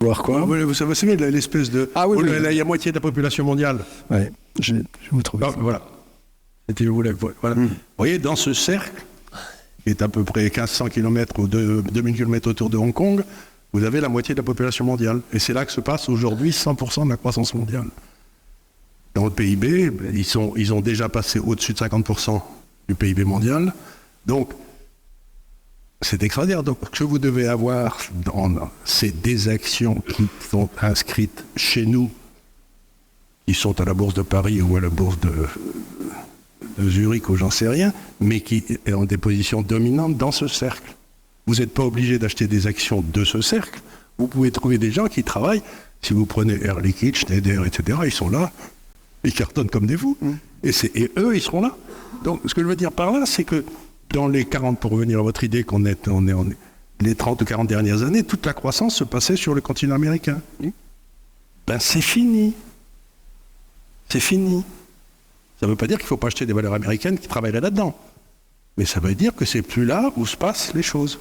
Voir quoi? Vous savez, l'espèce de... Ah oui, où oui. il y a moitié de la population mondiale. Oui, je vous trouve. Ah, voilà. C'était, voilà. Vous voyez, dans ce cercle, qui est à peu près 1500 km ou 2000 km autour de Hong Kong, vous avez la moitié de la population mondiale. Et c'est là que se passe aujourd'hui 100% de la croissance mondiale. Dans le PIB, ils ont déjà passé au-dessus de 50% du PIB mondial. Donc, c'est extraordinaire. Donc, ce que vous devez avoir, c'est des actions qui sont inscrites chez nous, qui sont à la Bourse de Paris ou à la Bourse de Zurich ou j'en sais rien, mais qui ont des positions dominantes dans ce cercle. Vous n'êtes pas obligé d'acheter des actions de ce cercle. Vous pouvez trouver des gens qui travaillent. Si vous prenez Air Liquide, Schneider, etc., ils sont là. Ils cartonnent comme des fous. Et eux, ils seront là. Donc, ce que je veux dire par là, c'est que dans les 40, pour revenir à votre idée qu'on est les 30 ou 40 dernières années, toute la croissance se passait sur le continent américain. Ben, c'est fini. C'est fini. Ça ne veut pas dire qu'il ne faut pas acheter des valeurs américaines qui travailleraient là-dedans. Mais ça veut dire que c'est plus là où se passent les choses.